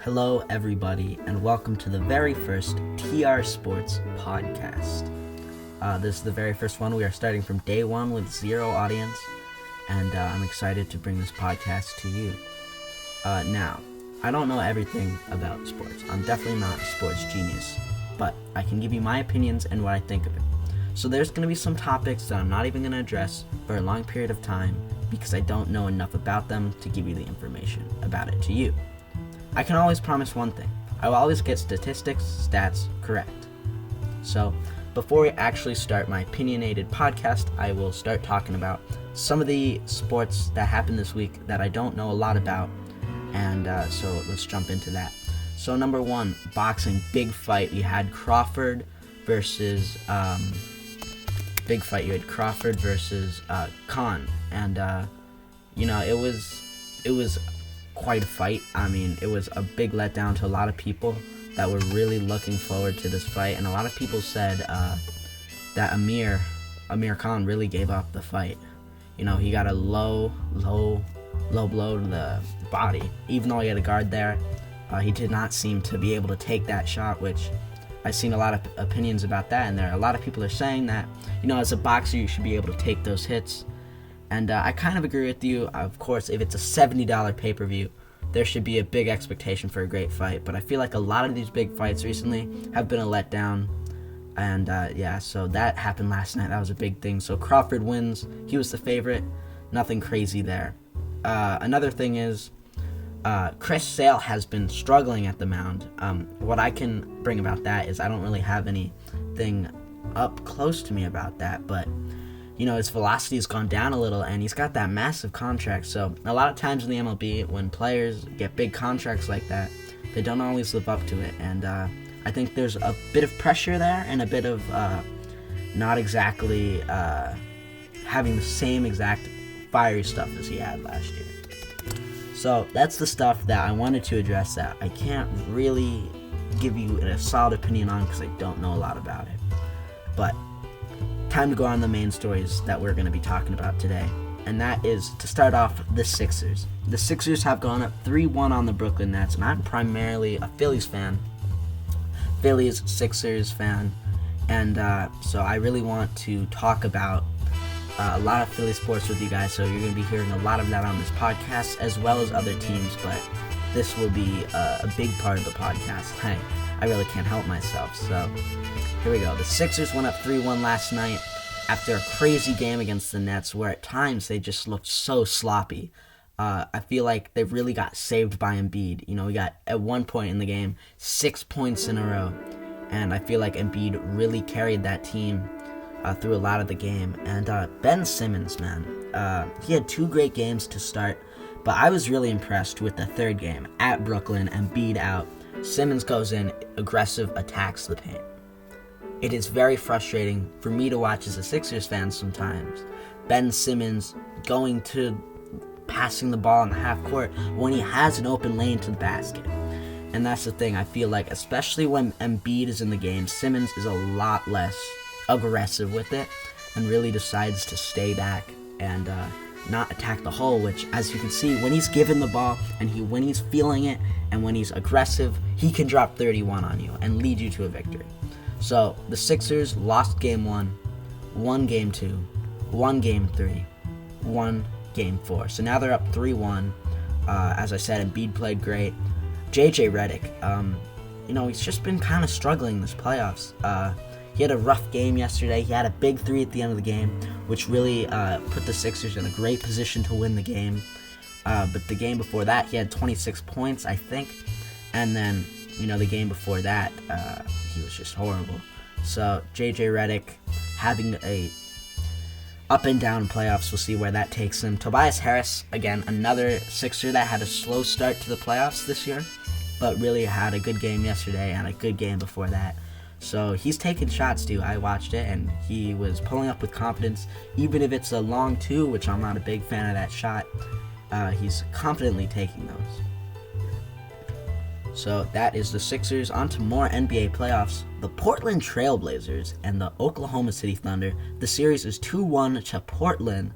Hello, everybody, and welcome to the very first TR Sports podcast. This is the very first one. We are starting from day one with zero audience, and I'm excited to bring this podcast to you. Now, I don't know everything about sports. I'm definitely not a sports genius, but I can give you my opinions and what I think of it. So there's going to be some topics that I'm not even going to address for a long period of time because I don't know enough about them to give you the information about it to you. I can always promise one thing. I will always get statistics, stats correct. So, before we actually start my opinionated podcast, I will start talking about some of the sports that happened this week that I don't know a lot about, and so let's jump into that. So, number one, boxing, big fight. You had Crawford versus, Khan, and, it was quite a fight. I mean, it was a big letdown to a lot of people that were really looking forward to this fight, and a lot of people said that Amir Khan really gave up the fight. You know, he got a low blow to the body. Even though he had a guard there, he did not seem to be able to take that shot, which I've seen a lot of opinions about that, and there are a lot of people are saying that, you know, as a boxer, you should be able to take those hits. And I kind of agree with you. Of course, if it's a $70 pay-per-view, there should be a big expectation for a great fight. But I feel like a lot of these big fights recently have been a letdown. And so that happened last night. That was a big thing. So Crawford wins. He was the favorite. Nothing crazy there. Another thing is Chris Sale has been struggling at the mound. What I can bring about that is I don't really have anything up close to me about that, but you know, his velocity has gone down a little, and he's got that massive contract. So a lot of times in the MLB, when players get big contracts like that, they don't always live up to it. And I think there's a bit of pressure there and a bit of not exactly having the same exact fiery stuff as he had last year. So that's the stuff that I wanted to address that I can't really give you a solid opinion on because I don't know a lot about it. But time to go on the main stories that we're going to be talking about today, and that is, to start off, the Sixers. The Sixers have gone up 3-1 on the Brooklyn Nets, and I'm primarily a Phillies Sixers fan, and so I really want to talk about a lot of Philly sports with you guys, so you're going to be hearing a lot of that on this podcast, as well as other teams, but this will be a big part of the podcast. Hey, I really can't help myself, so here we go. The Sixers went up 3-1 last night after a crazy game against the Nets where at times they just looked so sloppy. I feel like they really got saved by Embiid. You know, we got, at one point in the game, 6 points in a row. And I feel like Embiid really carried that team through a lot of the game. And Ben Simmons, man, he had 2 great games to start. But I was really impressed with the third game at Brooklyn, Embiid out. Simmons goes in, aggressive, attacks the paint. It is very frustrating for me to watch as a Sixers fan sometimes. Ben Simmons passing the ball in the half court when he has an open lane to the basket. And that's the thing, I feel like, especially when Embiid is in the game, Simmons is a lot less aggressive with it and really decides to stay back and not attack the hole, which, as you can see, when he's given the ball and when he's feeling it and when he's aggressive, he can drop 31 on you and lead you to a victory. So, the Sixers lost Game 1, won Game 2, won Game 3, won Game 4. So now they're up 3-1. As I said, Embiid played great. JJ Redick, he's just been kind of struggling this playoffs. He had a rough game yesterday. He had a big 3 at the end of the game, which really put the Sixers in a great position to win the game. But the game before that, he had 26 points, I think. And then, the game before that, he was just horrible. So JJ Redick having a up and down playoffs. We'll see where that takes him. Tobias Harris, again, another Sixer that had a slow start to the playoffs this year, but really had a good game yesterday and a good game before that. So he's taking shots too. I watched it and he was pulling up with confidence, even if it's a long 2, which I'm not a big fan of that shot. He's confidently taking those. So that is the Sixers. On to more NBA playoffs. The Portland Trail Blazers and the Oklahoma City Thunder. The series is 2-1 to Portland.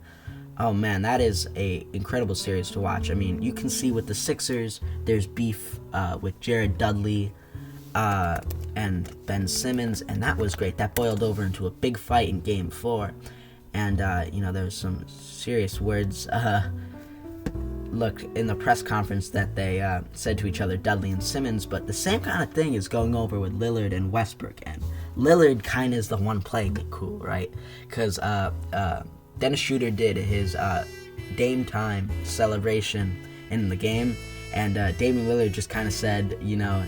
Oh man, that is a incredible series to watch. I mean, you can see with the Sixers, there's beef with Jared Dudley and Ben Simmons, and that was great. That boiled over into a big fight in Game 4, and there was some serious words. Look, in the press conference that they said to each other, Dudley and Simmons, but the same kind of thing is going over with Lillard and Westbrook, and Lillard kind of is the one playing it cool, right? Because Dennis Schroeder did his Dame time celebration in the game, and Damian Lillard just kind of said,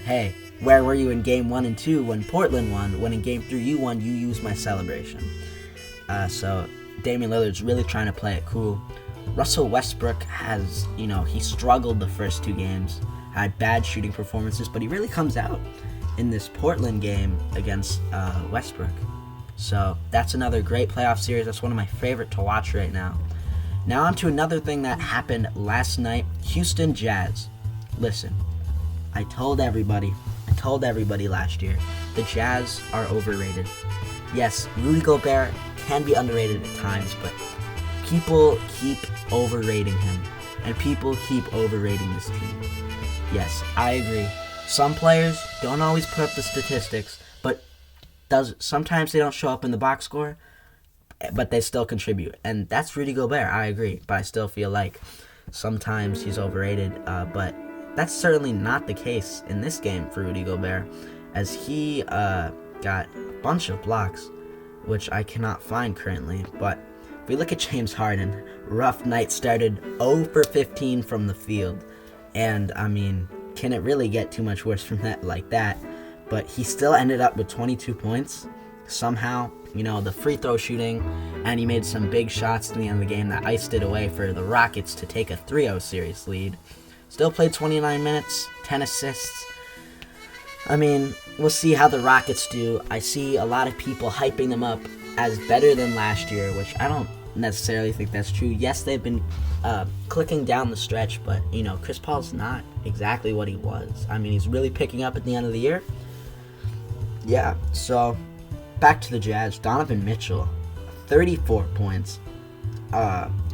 hey, where were you in Game 1 and 2 when Portland won? When in Game 3 you won, you used my celebration. So Damian Lillard's really trying to play it cool. Russell Westbrook has, he struggled the first 2 games, had bad shooting performances, but he really comes out in this Portland game against Westbrook. So that's another great playoff series. That's one of my favorite to watch right now. Now on to another thing that happened last night. Houston Jazz. Listen, I told everybody last year, the Jazz are overrated. Yes, Rudy Gobert can be underrated at times, but people keep overrating him, and people keep overrating this team. Yes, I agree. Some players don't always put up the statistics, but sometimes they don't show up in the box score, but they still contribute. And that's Rudy Gobert, I agree, but I still feel like sometimes he's overrated, but that's certainly not the case in this game for Rudy Gobert, as he got a bunch of blocks, which I cannot find currently. But if we look at James Harden, rough night started 0 for 15 from the field, and I mean, can it really get too much worse from that like that? But he still ended up with 22 points somehow. The free throw shooting, and he made some big shots to the end of the game that iced it away for the Rockets to take a 3-0 series lead. Still played 29 minutes, 10 assists. I mean, we'll see how the Rockets do. I see a lot of people hyping them up as better than last year, which I don't necessarily think that's true. Yes, they've been clicking down the stretch, but, Chris Paul's not exactly what he was. I mean, he's really picking up at the end of the year. Yeah, so back to the Jazz. Donovan Mitchell, 34 points.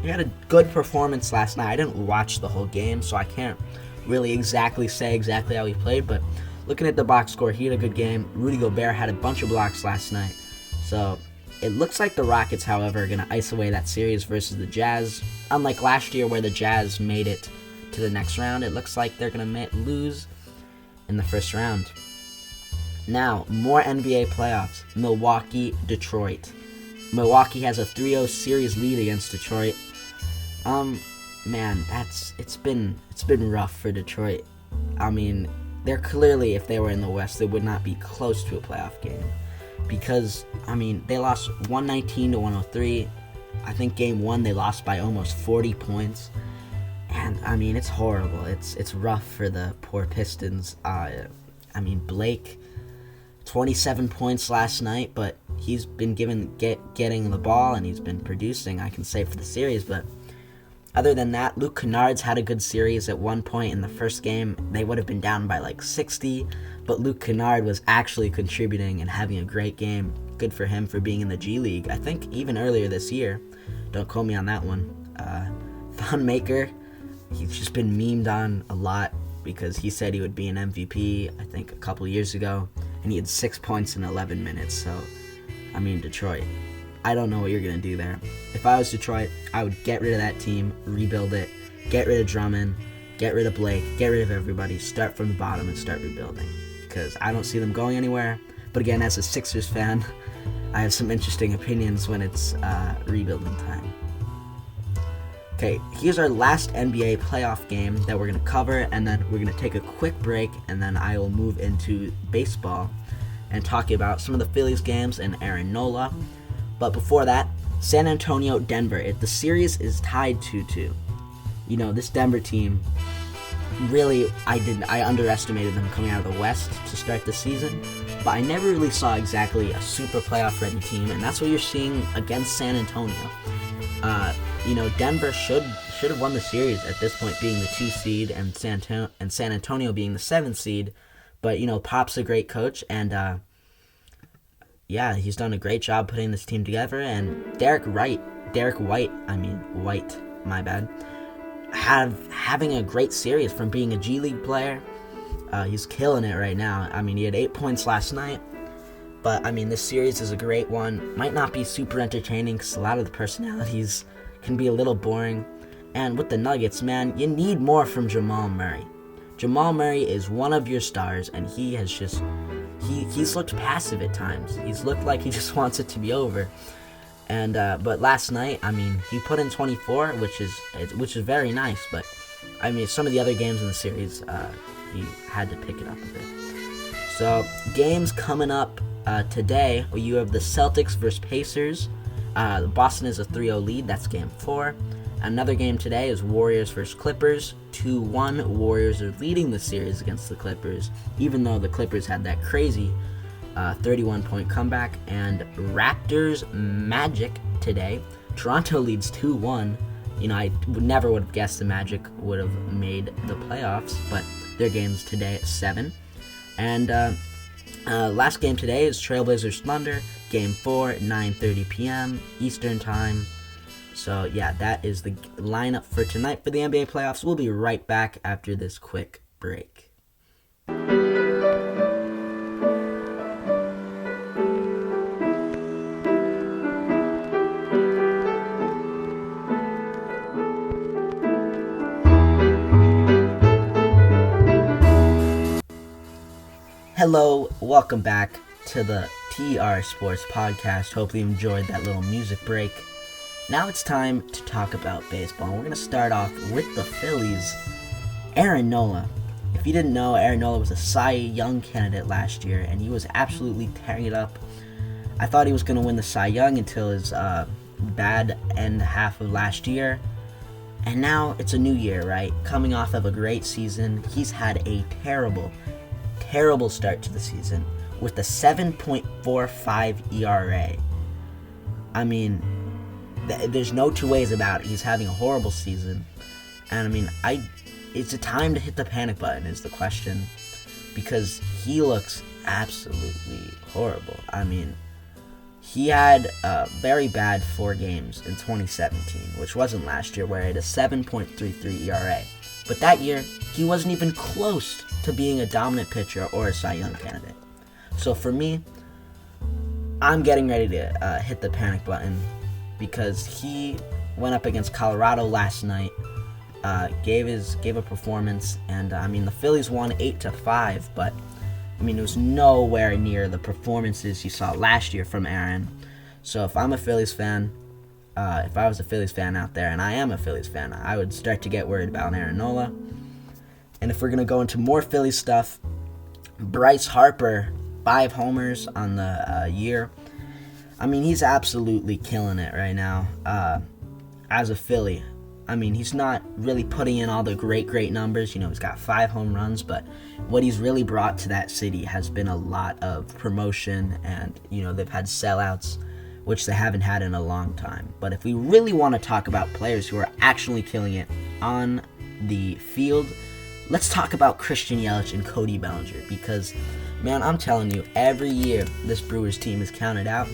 He had a good performance last night. I didn't watch the whole game, so I can't really say exactly how he played, but looking at the box score, he had a good game. Rudy Gobert had a bunch of blocks last night. So it looks like the Rockets, however, are going to ice away that series versus the Jazz. Unlike last year where the Jazz made it to the next round, it looks like they're going to lose in the first round. Now, more NBA playoffs. Milwaukee, Detroit. Milwaukee has a 3-0 series lead against Detroit. Man, it's been rough for Detroit. I mean, they're clearly, if they were in the West, they would not be close to a playoff game. Because, I mean, they lost 119-103. I think Game 1 they lost by almost 40 points. And, I mean, it's horrible. It's rough for the poor Pistons. I mean, Blake, 27 points last night, but he's been getting the ball, and he's been producing, I can say, for the series. But other than that, Luke Kennard's had a good series. At one point in the first game, they would have been down by like 60, but Luke Kennard was actually contributing and having a great game. Good for him for being in the G League. I think even earlier this year. Don't quote me on that one. Thon Maker, he's just been memed on a lot because he said he would be an MVP, I think, a couple years ago, and he had 6 points in 11 minutes. So, I mean, Detroit, I don't know what you're going to do there. If I was Detroit, I would get rid of that team, rebuild it, get rid of Drummond, get rid of Blake, get rid of everybody, start from the bottom and start rebuilding, because I don't see them going anywhere. But again, as a Sixers fan, I have some interesting opinions when it's rebuilding time. Okay, here's our last NBA playoff game that we're going to cover, and then we're going to take a quick break, and then I will move into baseball and talk about some of the Phillies games and Aaron Nola. But before that, San Antonio, Denver. The series is tied 2-2. This Denver team, really, I underestimated them coming out of the West to start the season, but I never really saw exactly a super playoff-ready team, and that's what you're seeing against San Antonio. Denver should have won the series at this point, being the 2 seed, and San Antonio being the 7 seed. But Pop's a great coach, and he's done a great job putting this team together. And Derek Derek White, my bad, having a great series from being a G League player. He's killing it right now. I mean, he had 8 points last night. But, I mean, this series is a great one. Might not be super entertaining because a lot of the personalities can be a little boring. And with the Nuggets, man, you need more from Jamal Murray. Jamal Murray is one of your stars, and he has just... He's looked passive at times. He's looked like he just wants it to be over. And but last night, I mean, he put in 24, which is very nice. But, I mean, some of the other games in the series, he had to pick it up a bit. So, games coming up today, you have the Celtics versus Pacers. Boston is a 3-0 lead. That's game 4. Another game today is Warriors versus Clippers. 2-1. Warriors are leading the series against the Clippers, even though the Clippers had that crazy 31-point comeback. And Raptors Magic today. Toronto leads 2-1. You know, I never would have guessed the Magic would have made the playoffs, but their game's today at 7. And last game today is Trailblazers Thunder, Game 4, 9:30 p.m. Eastern Time. So, yeah, that is the lineup for tonight for the NBA playoffs. We'll be right back after this quick break. Hello, welcome back to the TR Sports Podcast. Hopefully you enjoyed that little music break. Now it's time to talk about baseball. We're going to start off with the Phillies. Aaron Nola. If you didn't know, Aaron Nola was a Cy Young candidate last year, and he was absolutely tearing it up. I thought he was going to win the Cy Young until his bad end half of last year. And now it's a new year, right? Coming off of a great season, he's had a terrible start to the season with a 7.45 ERA. I mean, there's no two ways about it. He's having a horrible season. And I mean, it's a time to hit the panic button is the question, because he looks absolutely horrible. I mean, he had a very bad 4 games in 2017, which wasn't last year, where he had a 7.33 ERA. But that year, he wasn't even close to being a dominant pitcher or a Cy Young candidate. So for me, I'm getting ready to hit the panic button, because he went up against Colorado last night, gave a performance, and I mean, the Phillies won 8-5, but I mean, it was nowhere near the performances you saw last year from Aaron. So if I'm a Phillies fan, if I was a Phillies fan out there, and I am a Phillies fan, I would start to get worried about Aaron Nola. And if we're going to go into more Phillies stuff, Bryce Harper, 5 homers on the year. I mean, he's absolutely killing it right now as a Philly. I mean, he's not really putting in all the great numbers. You know, he's got 5 home runs, but what he's really brought to that city has been a lot of promotion, and, you know, they've had sellouts, which they haven't had in a long time. But if we really want to talk about players who are actually killing it on the field, let's talk about Christian Yelich and Cody Bellinger, because, man, I'm telling you, every year this Brewers team is counted out,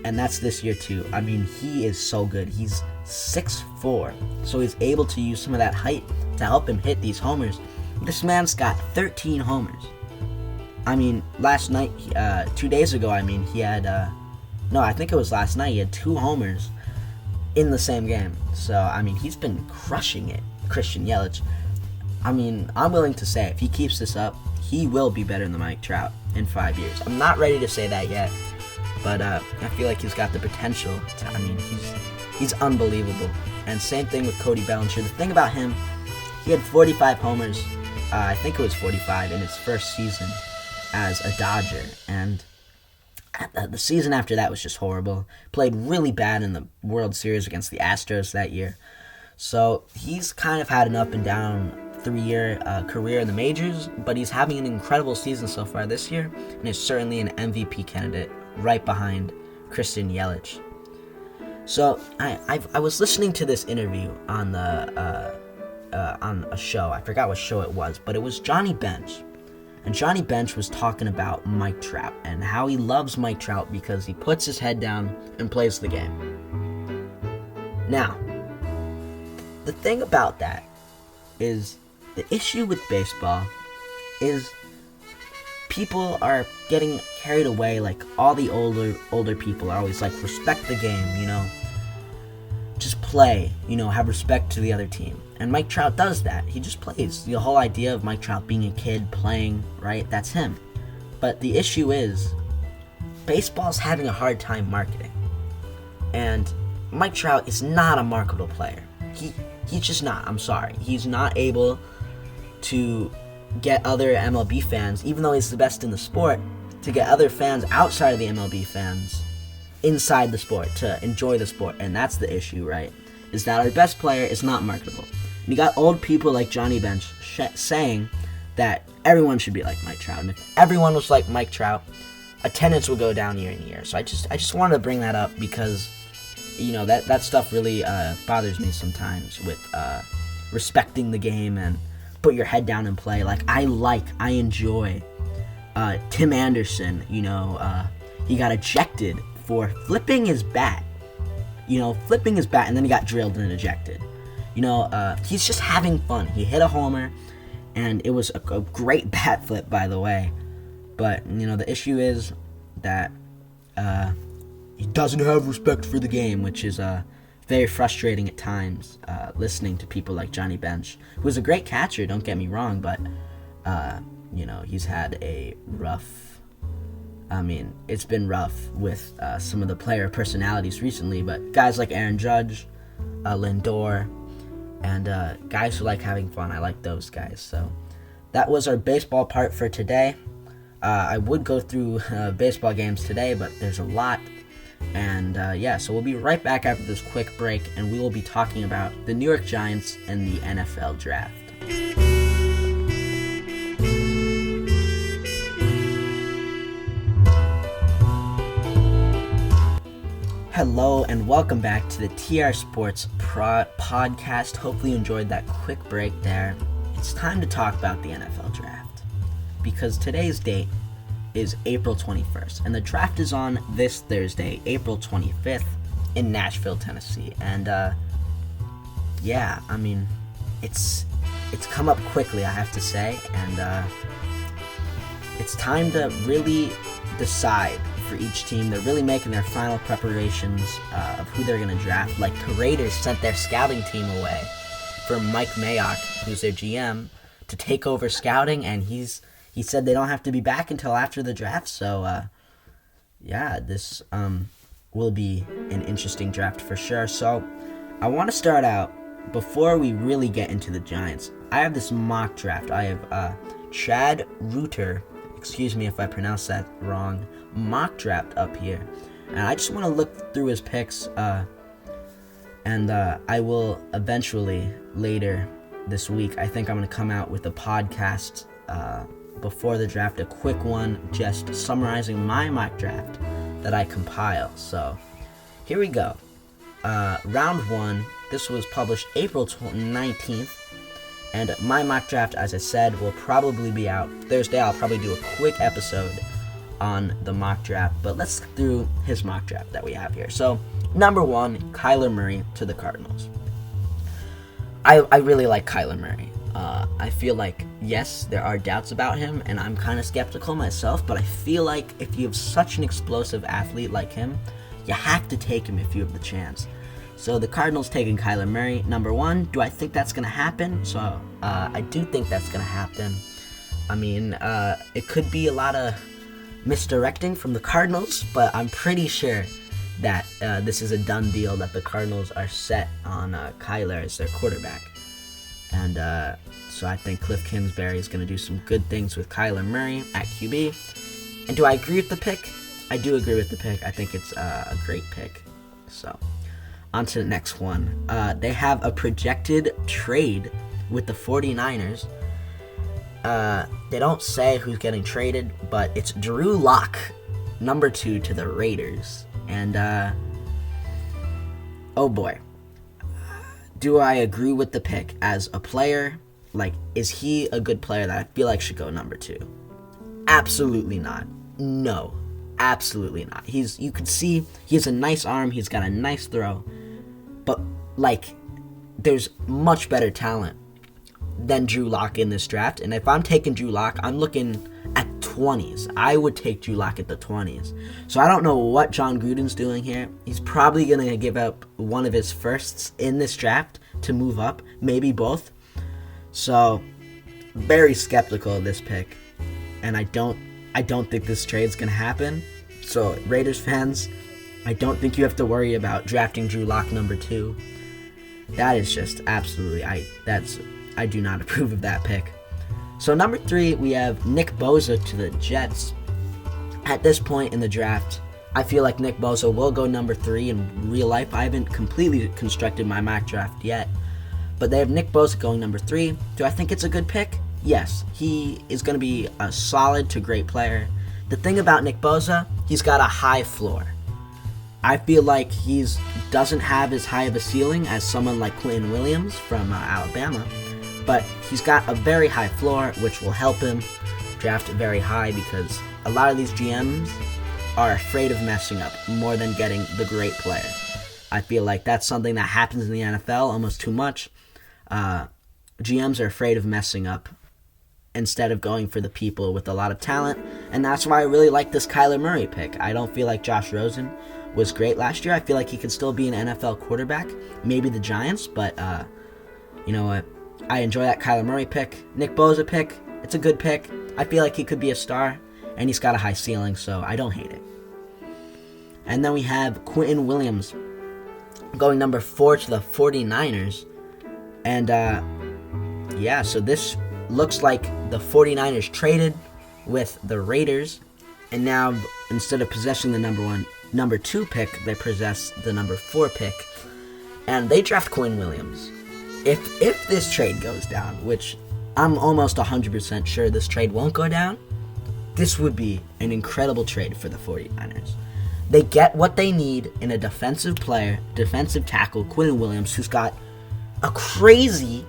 and that's this year too. I mean, he is so good. He's 6'4", so he's able to use some of that height to help him hit these homers. This man's got 13 homers. I mean, last night, 2 days ago, I mean, he had, I think it was last night, he had 2 homers in the same game. So, I mean, he's been crushing it, Christian Yelich. I mean, I'm willing to say, if he keeps this up, he will be better than Mike Trout in 5 years. I'm not ready to say that yet, but I feel like he's got the potential to, I mean, he's unbelievable. And same thing with Cody Bellinger. The thing about him, he had 45 homers, I think it was 45, in his first season as a Dodger. And the season after that was just horrible. Played really bad in the World Series against the Astros that year. So he's kind of had an up and down 3-year career in the majors, but he's having an incredible season so far this year, and is certainly an MVP candidate right behind Christian Yelich. So I was listening to this interview on on a show. I forgot what show it was, but it was Johnny Bench. And Johnny Bench was talking about Mike Trout and how he loves Mike Trout because he puts his head down and plays the game. Now, the thing about that is the issue with baseball is people are getting carried away. Like, all the older people are always like, respect the game, just play, have respect to the other team. And Mike Trout does that. He just plays. The whole idea of Mike Trout being a kid playing, right, that's him. But the issue is baseball's having a hard time marketing. And Mike Trout is not a marketable player. He's just not. I'm sorry. He's not able to get other MLB fans, even though he's the best in the sport, to get other fans outside of the MLB fans inside the sport to enjoy the sport. And that's the issue, right? Is that our best player is not marketable. And you got old people like Johnny Bench saying that everyone should be like Mike Trout. And if everyone was like Mike Trout, attendance would go down year in year. So I just wanted to bring that up because that stuff really bothers me sometimes with respecting the game and put your head down and play. Like, I enjoy Tim Anderson. He got ejected for flipping his bat. And then he got drilled and ejected. He's just having fun. He hit a homer, and it was a great bat flip, by the way. But, the issue is that he doesn't have respect for the game, which is very frustrating at times, listening to people like Johnny Bench, who's a great catcher, don't get me wrong, but, he's had a rough, it's been rough with some of the player personalities recently, but guys like Aaron Judge, Lindor, and guys who like having fun, I like those guys. So that was our baseball part for today. I would go through baseball games today, but there's a lot. And so we'll be right back after this quick break, and we will be talking about the New York Giants and the NFL draft. Hello, and welcome back to the TR Sports podcast. Hopefully you enjoyed that quick break there. It's time to talk about the NFL draft, because today's date is April 21st, and the draft is on this Thursday, April 25th, in Nashville, Tennessee. And it's come up quickly, I have to say, and it's time to really decide for each team. They're really making their final preparations of who they're going to draft. Like, the Raiders sent their scouting team away for Mike Mayock, who's their GM, to take over scouting, and he said they don't have to be back until after the draft. So, this will be an interesting draft for sure. So, I want to start out, before we really get into the Giants, I have this mock draft. I have Chad Reuter, excuse me if I pronounce that wrong, mock draft up here. And I just want to look through his picks, and I will eventually, later this week, I think I'm going to come out with a podcast before the draft, a quick one, just summarizing my mock draft that I compile. So, here we go. Round 1, this was published April 19th, and my mock draft, as I said, will probably be out Thursday. I'll probably do a quick episode on the mock draft, but let's get through his mock draft that we have here. So, number 1, Kyler Murray to the Cardinals. I really like Kyler Murray. I feel like, yes, there are doubts about him, and I'm kind of skeptical myself, but I feel like if you have such an explosive athlete like him, you have to take him if you have the chance. So the Cardinals taking Kyler Murray, number 1. Do I think that's going to happen? So I do think that's going to happen. I mean, it could be a lot of misdirecting from the Cardinals, but I'm pretty sure that this is a done deal, that the Cardinals are set on Kyler as their quarterback. And so I think Cliff Kingsbury is going to do some good things with Kyler Murray at QB. And do I agree with the pick? I do agree with the pick. I think it's a great pick. So, on to the next one. They have a projected trade with the 49ers. They don't say who's getting traded, but it's Drew Lock, number 2 to the Raiders. And, oh boy. Do I agree with the pick as a player? Like, is he a good player that I feel like should go number 2? Absolutely not. No, absolutely not. You can see he has a nice arm. He's got a nice throw. But like, there's much better talent than Drew Lock in this draft. And if I'm taking Drew Lock, I'm looking at 20s. I would take Drew Lock at the 20s. So I don't know what John Gruden's doing here. He's probably going to give up one of his firsts in this draft to move up, maybe both. So very skeptical of this pick, and I don't think this trade's going to happen. So Raiders fans, I don't think you have to worry about drafting Drew Lock number 2. That is just absolutely, I do not approve of that pick. So number 3, we have Nick Bosa to the Jets. At this point in the draft, I feel like Nick Bosa will go number 3 in real life. I haven't completely constructed my mock draft yet, but they have Nick Bosa going number 3. Do I think it's a good pick? Yes, he is going to be a solid to great player. The thing about Nick Bosa, he's got a high floor. I feel like he doesn't have as high of a ceiling as someone like Quentin Williams from Alabama, but he's got a very high floor, which will help him draft very high, because a lot of these GMs are afraid of messing up more than getting the great player. I feel like that's something that happens in the NFL almost too much. GMs are afraid of messing up instead of going for the people with a lot of talent, and that's why I really like this Kyler Murray pick. I don't feel like Josh Rosen was great last year. I feel like he could still be an NFL quarterback, maybe the Giants, but you know what? I enjoy that Kyler Murray pick. Nick Bosa pick, it's a good pick. I feel like he could be a star, and he's got a high ceiling, so I don't hate it. And then we have Quentin Williams going number 4 to the 49ers. And yeah, so this looks like the 49ers traded with the Raiders, and now instead of possessing the number 2 pick, they possess the number 4 pick, and they draft Quentin Williams. If this trade goes down, which I'm almost 100% sure this trade won't go down, this would be an incredible trade for the 49ers. They get what they need in a defensive player, defensive tackle, Quentin Williams, who's got a crazy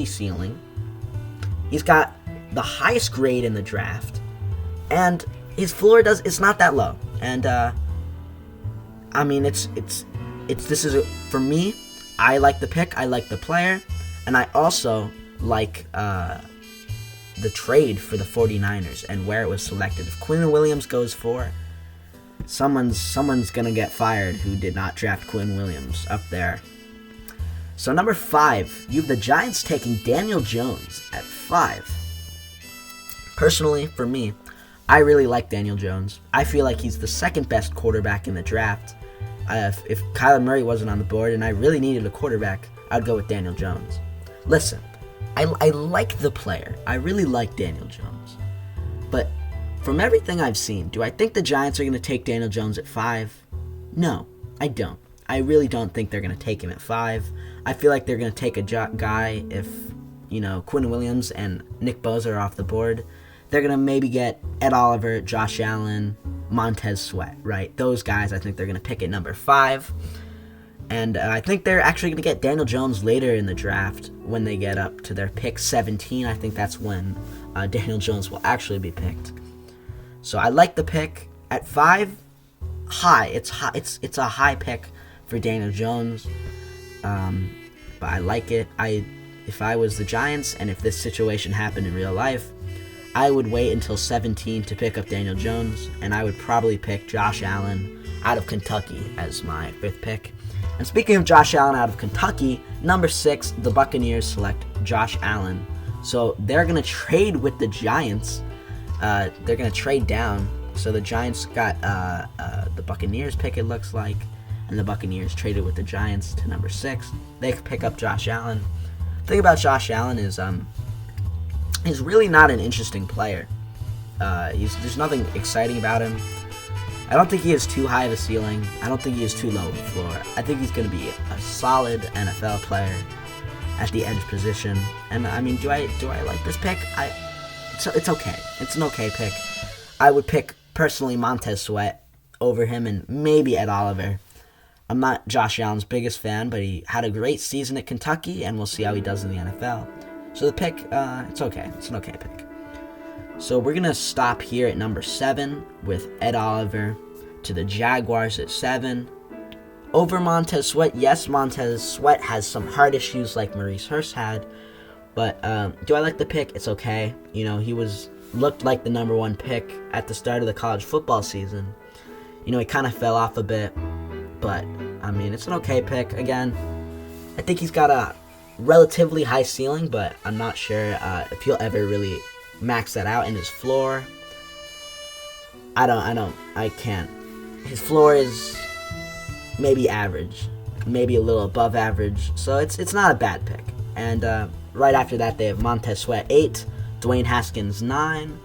ceiling. He's got the highest grade in the draft, and his floor it's not that low. And I mean, for me, I like the pick, I like the player, and I also like the trade for the 49ers and where it was selected. If Quentin Williams goes 4, someone's gonna get fired who did not draft Quentin Williams up there. So number 5, you have the Giants taking Daniel Jones at 5. Personally, for me, I really like Daniel Jones. I feel like he's the second best quarterback in the draft. If Kyler Murray wasn't on the board and I really needed a quarterback, I'd go with Daniel Jones. Listen, I like the player. I really like Daniel Jones. But from everything I've seen, do I think the Giants are going to take Daniel Jones at 5? No, I don't. I really don't think they're going to take him at 5. I feel like they're going to take a guy if, Quentin Williams and Nick Bosa are off the board. They're going to maybe get Ed Oliver, Josh Allen, Montez Sweat, right? Those guys I think they're going to pick at number 5. And I think they're actually going to get Daniel Jones later in the draft when they get up to their pick 17. I think that's when Daniel Jones will actually be picked. So I like the pick at 5. High. It's a high pick for Daniel Jones. But I like it. If I was the Giants and if this situation happened in real life, I would wait until 17 to pick up Daniel Jones, and I would probably pick Josh Allen out of Kentucky as my 5th pick. And speaking of Josh Allen out of Kentucky, number 6, the Buccaneers select Josh Allen. So they're going to trade with the Giants. They're going to trade down. So the Giants got the Buccaneers pick, it looks like, and the Buccaneers traded with the Giants to number 6. They pick up Josh Allen. The thing about Josh Allen is he's really not an interesting player. There's nothing exciting about him. I don't think he has too high of a ceiling. I don't think he has too low of a floor. I think he's going to be a solid NFL player at the edge position. And I mean, do I like this pick? It's okay. It's an okay pick. I would pick personally Montez Sweat over him and maybe Ed Oliver. I'm not Josh Allen's biggest fan, but he had a great season at Kentucky, and we'll see how he does in the NFL. So the pick, it's okay. It's an okay pick. So we're going to stop here at number 7 with Ed Oliver to the Jaguars at 7. over Montez Sweat. Yes, Montez Sweat has some heart issues like Maurice Hurst had, but do I like the pick? It's okay. He looked like the number one pick at the start of the college football season. He kind of fell off a bit, but it's an okay pick. Again, I think he's got a relatively high ceiling, but I'm not sure if he'll ever really max that out in his floor. I can't. His floor is maybe average, maybe a little above average, so it's not a bad pick. And right after that, they have Montez Sweat 8, Dwayne Haskins 9.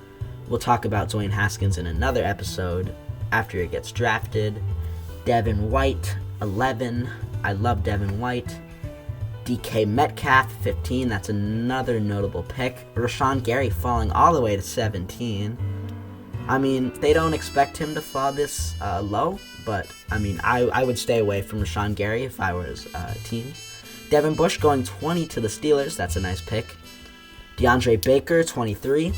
We'll talk about Dwayne Haskins in another episode after he gets drafted. Devin White 11. I love Devin White. DK Metcalf 15. That's another notable pick. Rashawn Gary falling all the way to 17. They don't expect him to fall this low, but I would stay away from Rashawn Gary if I was teams. Devin Bush going 20 to the Steelers. That's a nice pick. DeAndre Baker 23.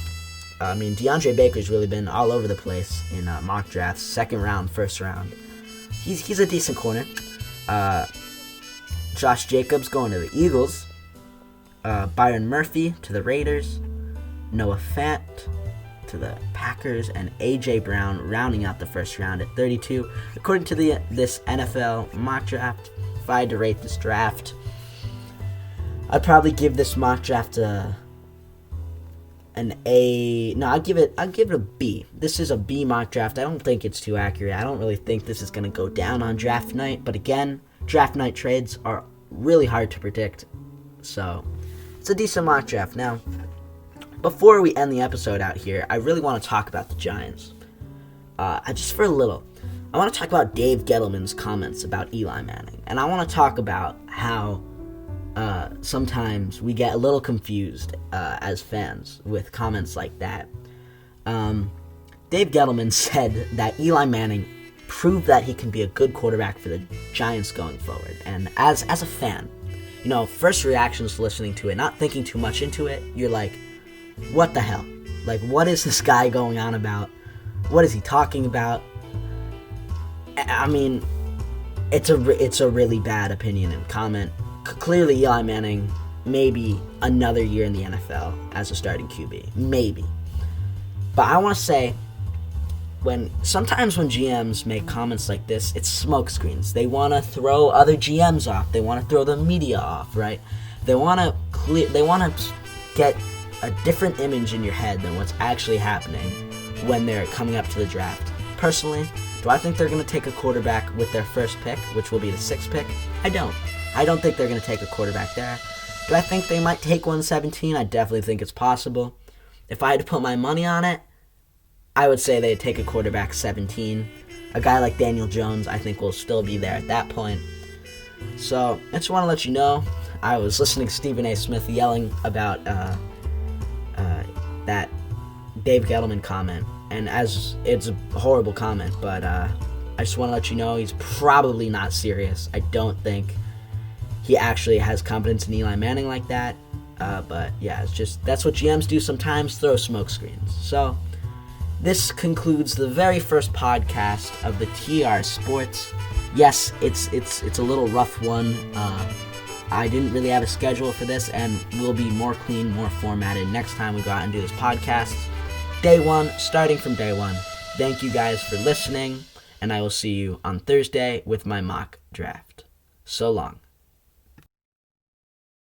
DeAndre Baker's really been all over the place in mock drafts. Second round, first round. He's a decent corner. Josh Jacobs going to the Eagles. Byron Murphy to the Raiders. Noah Fant to the Packers, and A.J. Brown rounding out the first round at 32. According to this NFL mock draft, if I had to rate this draft, I'd probably give this mock draft an A. No, I'll give it a B. This is a B mock draft. I don't think it's too accurate. I don't really think this is going to go down on draft night. But again, draft night trades are really hard to predict. So it's a decent mock draft. Now, before we end the episode out here, I really want to talk about the Giants. Just for a little. I want to talk about Dave Gettleman's comments about Eli Manning. And I want to talk about how sometimes we get a little confused as fans with comments like that. Dave Gettleman said that Eli Manning proved that he can be a good quarterback for the Giants going forward. And as a fan, first reactions to listening to it, not thinking too much into it, you're like, what the hell? Like, what is this guy going on about? What is he talking about? It's a really bad opinion and comment. Clearly, Eli Manning, maybe another year in the NFL as a starting QB. Maybe. But I want to say, sometimes when GMs make comments like this, it's smokescreens. They want to throw other GMs off. They want to throw the media off, right? They want to get a different image in your head than what's actually happening when they're coming up to the draft. Personally, do I think they're going to take a quarterback with their first pick, which will be the 6th pick? I don't. I don't think they're going to take a quarterback there. Do I think they might take 117? I definitely think it's possible. If I had to put my money on it, I would say they'd take a quarterback 17. A guy like Daniel Jones, I think, will still be there at that point. So, I just want to let you know, I was listening to Stephen A. Smith yelling about that Dave Gettleman comment, and as it's a horrible comment, but I just want to let you know he's probably not serious. I don't think he actually has confidence in Eli Manning like that, but yeah, that's what GMs do sometimes, throw smoke screens. So this concludes the very first podcast of the TR Sports. Yes, it's a little rough one. I didn't really have a schedule for this, and we'll be more clean, more formatted next time we go out and do this podcast. Starting from day one. Thank you guys for listening, and I will see you on Thursday with my mock draft. So long.